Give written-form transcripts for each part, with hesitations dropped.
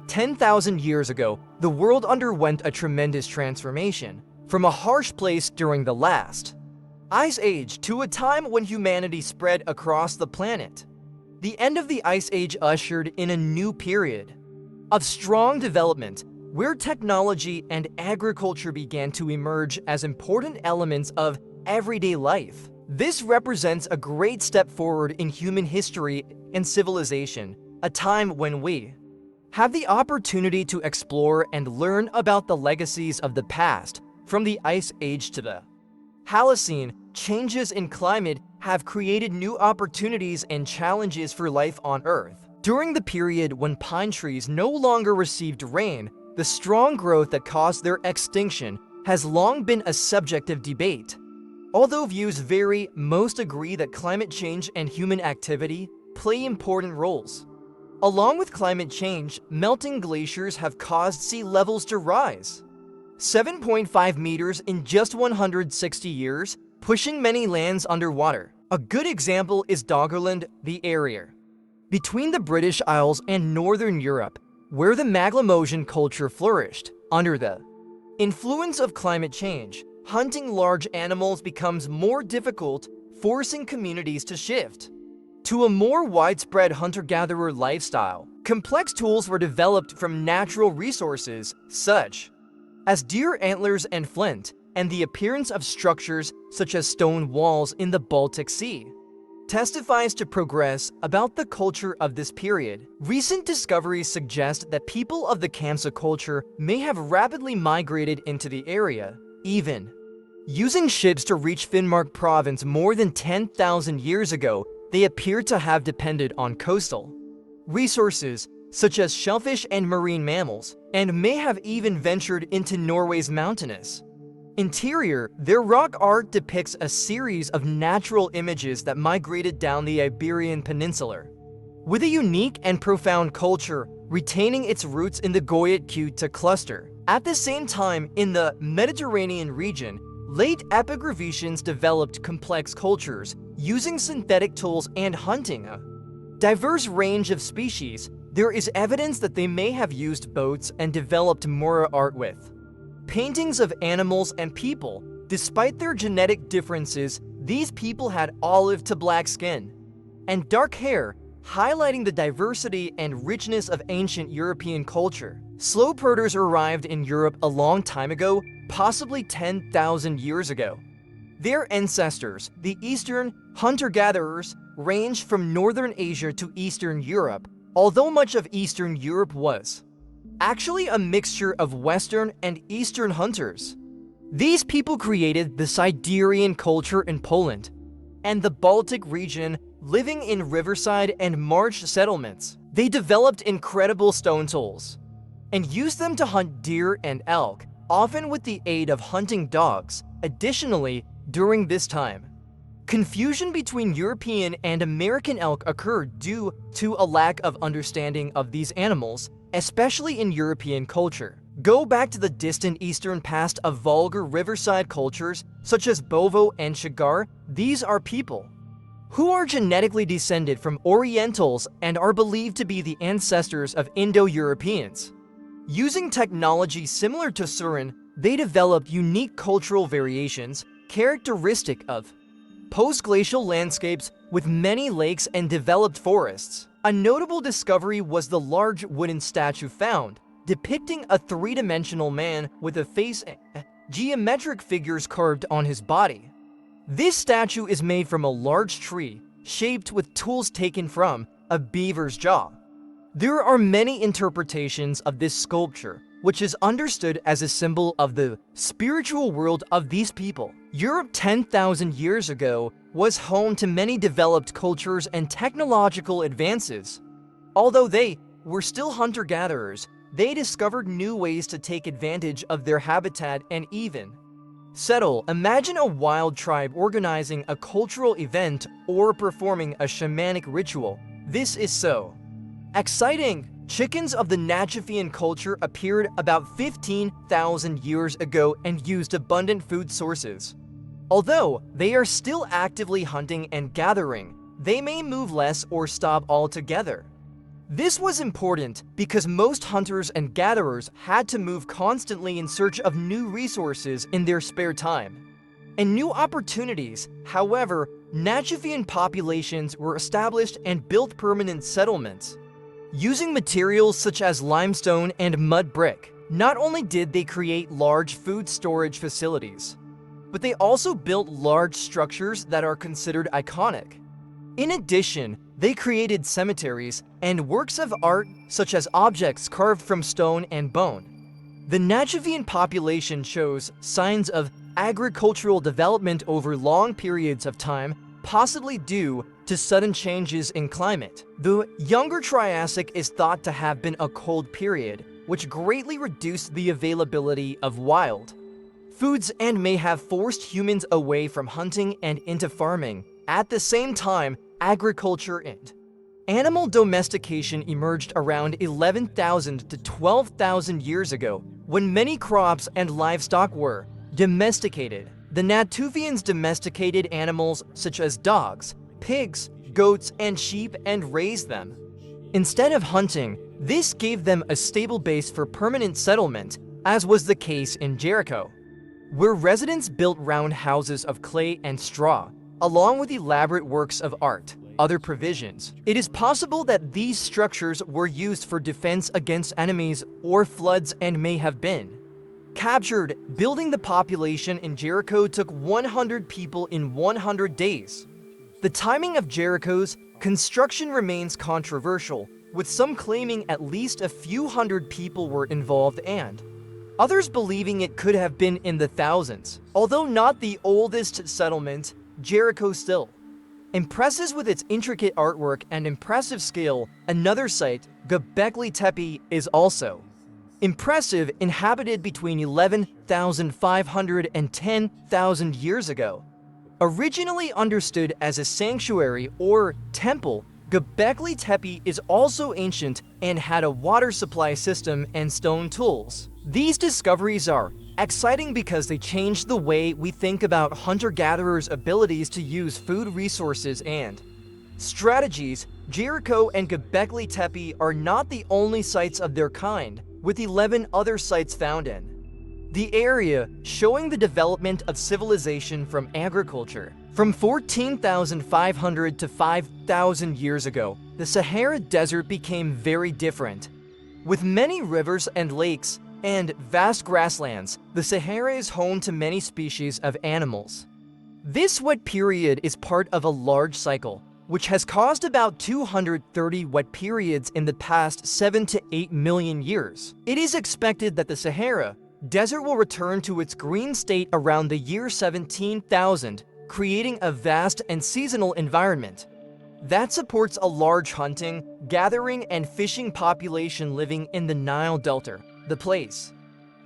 10,000 years ago, the world underwent a tremendous transformation, from a harsh place during the last Ice Age to a time when humanity spread across the planet. The end of the Ice Age ushered in a new period of strong development, where technology and agriculture began to emerge as important elements of everyday life. This represents a great step forward in human history and civilization, a time when we have the opportunity to explore and learn about the legacies of the past. From the Ice Age to the Holocene, changes in climate have created new opportunities and challenges for life on Earth. During the period when pine trees no longer received rain, the strong growth that caused their extinction has long been a subject of debate. Although views vary, most agree that climate change and human activity play important roles. Along with climate change, melting glaciers have caused sea levels to rise 7.5 meters in just 160 years, pushing many lands underwater. A good example is Doggerland, the area between the British Isles and Northern Europe, where the Maglemosian culture flourished. Under the influence of climate change, hunting large animals becomes more difficult, forcing communities to shift to a more widespread hunter-gatherer lifestyle. Complex tools were developed from natural resources, such as deer antlers and flint, and the appearance of structures such as stone walls in the Baltic Sea testifies to progress about the culture of this period. Recent discoveries suggest that people of the Kamsa culture may have rapidly migrated into the area, even using ships to reach Finnmark province more than 10,000 years ago. They appear to have depended on coastal resources such as shellfish and marine mammals, and may have even ventured into Norway's mountainous interior. Their rock art depicts a series of natural images that migrated down the Iberian Peninsula, with a unique and profound culture retaining its roots in the Goyet-Kuta cluster. At the same time, in the Mediterranean region, late epigraphicians developed complex cultures using synthetic tools and hunting a diverse range of species. There is evidence that they may have used boats and developed Mora art with paintings of animals and people. Despite their genetic differences, these people had olive to black skin and dark hair, highlighting the diversity and richness of ancient European culture. Slow herders arrived in Europe a long time ago, possibly 10,000 years ago. Their ancestors, the Eastern hunter-gatherers, ranged from Northern Asia to Eastern Europe, although much of Eastern Europe was actually a mixture of Western and Eastern hunters. These people created the Siberian culture in Poland and the Baltic region, living in riverside and marsh settlements. They developed incredible stone tools and used them to hunt deer and elk, often with the aid of hunting dogs. Additionally, during this time, confusion between European and American elk occurred due to a lack of understanding of these animals, especially in European culture. Go back to the distant eastern past of vulgar riverside cultures such as Bovo and Shigar. These are people who are genetically descended from Orientals and are believed to be the ancestors of Indo-Europeans. Using technology similar to Surin, they developed unique cultural variations characteristic of post-glacial landscapes with many lakes and developed forests. A notable discovery was the large wooden statue found, depicting a three-dimensional man with a face and geometric figures carved on his body. This statue is made from a large tree, shaped with tools taken from a beaver's jaw. There are many interpretations of this sculpture, which is understood as a symbol of the spiritual world of these people. Europe 10,000 years ago was home to many developed cultures and technological advances. Although they were still hunter-gatherers, they discovered new ways to take advantage of their habitat and even settle. Imagine a wild tribe organizing a cultural event or performing a shamanic ritual. This is so exciting! Chickens of the Najafian culture appeared about 15,000 years ago and used abundant food sources. Although they are still actively hunting and gathering, they may move less or stop altogether. This was important because most hunters and gatherers had to move constantly in search of new resources in their spare time. And new opportunities, however, Najafian populations were established and built permanent settlements. Using materials such as limestone and mud brick, not only did they create large food storage facilities, but they also built large structures that are considered iconic. In addition, they created cemeteries and works of art such as objects carved from stone and bone. The Najafian population shows signs of agricultural development over long periods of time, possibly due to sudden changes in climate. The Younger Triassic is thought to have been a cold period, which greatly reduced the availability of wild foods and may have forced humans away from hunting and into farming. At the same time, agriculture and animal domestication emerged around 11,000 to 12,000 years ago, when many crops and livestock were domesticated. The Natufians domesticated animals such as dogs, pigs, goats, and sheep and raised them. Instead of hunting, this gave them a stable base for permanent settlement, as was the case in Jericho, where residents built round houses of clay and straw, along with elaborate works of art. Other provisions. It is possible that these structures were used for defense against enemies or floods and may have been captured. Building the population in Jericho took 100 people in 100 days. The timing of Jericho's construction remains controversial, with some claiming at least a few hundred people were involved and others believing it could have been in the thousands. Although not the oldest settlement, Jericho still impresses with its intricate artwork and impressive scale. Another site, Göbekli Tepe, is also impressive, inhabited between 11,500 and 10,000 years ago. Originally understood as a sanctuary or temple, Göbekli Tepe is also ancient and had a water supply system and stone tools. These discoveries are exciting because they change the way we think about hunter-gatherers' abilities to use food resources and strategies. Jericho and Göbekli Tepe are not the only sites of their kind, with 11 other sites found in the area, showing the development of civilization from agriculture. From 14,500 to 5,000 years ago, the Sahara Desert became very different. With many rivers and lakes and vast grasslands, the Sahara is home to many species of animals. This wet period is part of a large cycle, which has caused about 230 wet periods in the past 7 to 8 million years. It is expected that the Sahara Desert will return to its green state around the year 17,000, creating a vast and seasonal environment that supports a large hunting, gathering, and fishing population living in the Nile Delta. The place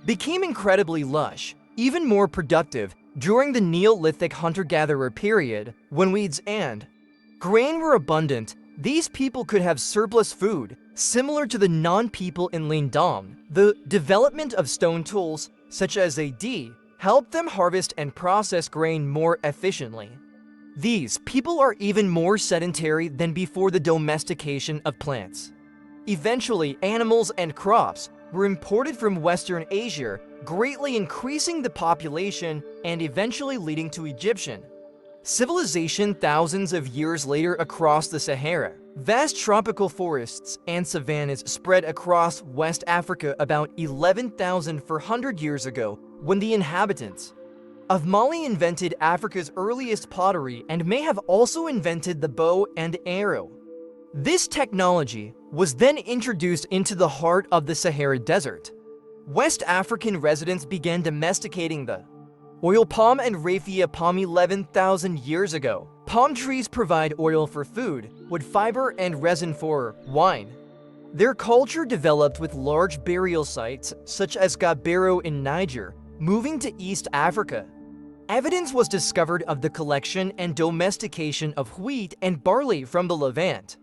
became incredibly lush, even more productive during the Neolithic hunter-gatherer period, when weeds and grain were abundant. These people could have surplus food, similar to the non-people in Lindam. The development of stone tools, such as a D, helped them harvest and process grain more efficiently. These people are even more sedentary than before the domestication of plants. Eventually, animals and crops were imported from Western Asia, greatly increasing the population and eventually leading to Egyptian civilization thousands of years later across the Sahara. Vast tropical forests and savannas spread across West Africa about 11,400 years ago, when the inhabitants of Mali invented Africa's earliest pottery and may have also invented the bow and arrow. This technology was then introduced into the heart of the Sahara Desert. West African residents began domesticating the oil palm and raffia palm 11,000 years ago. Palm trees provide oil for food, wood fiber, and resin for wine. Their culture developed with large burial sites, such as Gabbero in Niger, moving to East Africa. Evidence was discovered of the collection and domestication of wheat and barley from the Levant.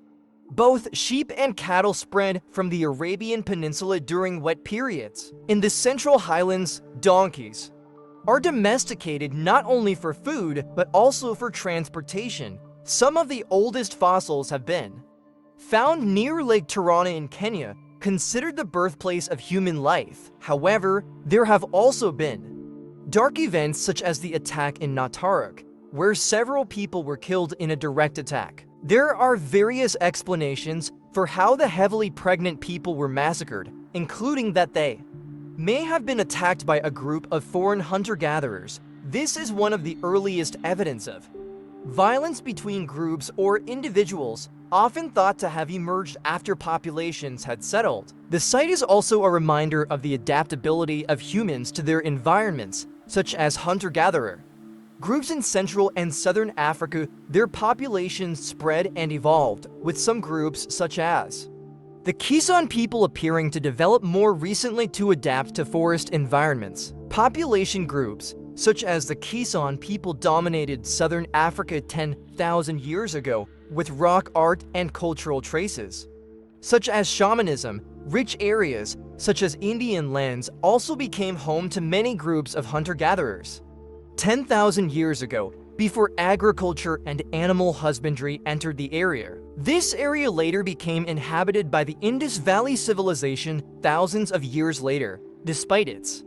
Both sheep and cattle spread from the Arabian Peninsula during wet periods. In the Central Highlands, donkeys are domesticated not only for food, but also for transportation. Some of the oldest fossils have been found near Lake Turkana in Kenya, considered the birthplace of human life. However, there have also been dark events such as the attack in Nataruk, where several people were killed in a direct attack. There are various explanations for how the heavily pregnant people were massacred, including that they may have been attacked by a group of foreign hunter-gatherers. This is one of the earliest evidence of violence between groups or individuals, often thought to have emerged after populations had settled. The site is also a reminder of the adaptability of humans to their environments, such as hunter-gatherer groups in Central and Southern Africa. Their populations spread and evolved, with some groups such as the Kisan people appearing to develop more recently to adapt to forest environments. Population groups such as the Kisan people dominated Southern Africa 10,000 years ago with rock art and cultural traces, such as shamanism. Rich areas, such as Indian lands, also became home to many groups of hunter-gatherers 10,000 years ago, before agriculture and animal husbandry entered the area. This area later became inhabited by the Indus Valley Civilization thousands of years later. Despite its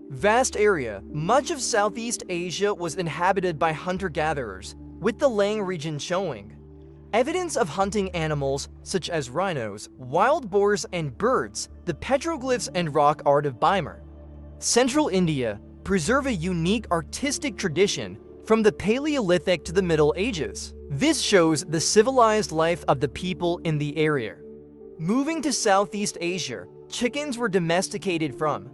vast area, much of Southeast Asia was inhabited by hunter-gatherers, with the Lang region showing evidence of hunting animals such as rhinos, wild boars, and birds. The petroglyphs and rock art of Bimar, Central India, preserve a unique artistic tradition from the Paleolithic to the Middle Ages. This shows the civilized life of the people in the area. Moving to Southeast Asia, chickens were domesticated from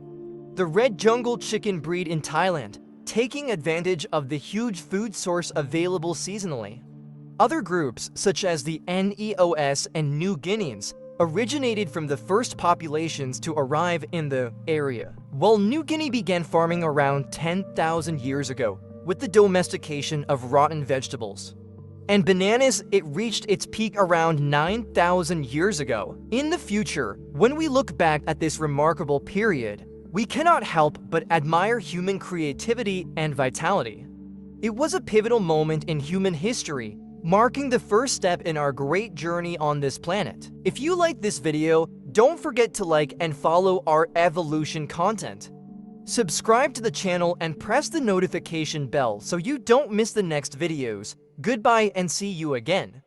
the red jungle chicken breed in Thailand, taking advantage of the huge food source available seasonally. Other groups, such as the Neos and New Guineans, originated from the first populations to arrive in the area. While New Guinea began farming around 10,000 years ago, with the domestication of rotten vegetables and bananas, it reached its peak around 9,000 years ago. In the future, when we look back at this remarkable period, we cannot help but admire human creativity and vitality. It was a pivotal moment in human history, marking the first step in our great journey on this planet. If you like this video, don't forget to like and follow our evolution content. Subscribe to the channel and press the notification bell so you don't miss the next videos. Goodbye and see you again.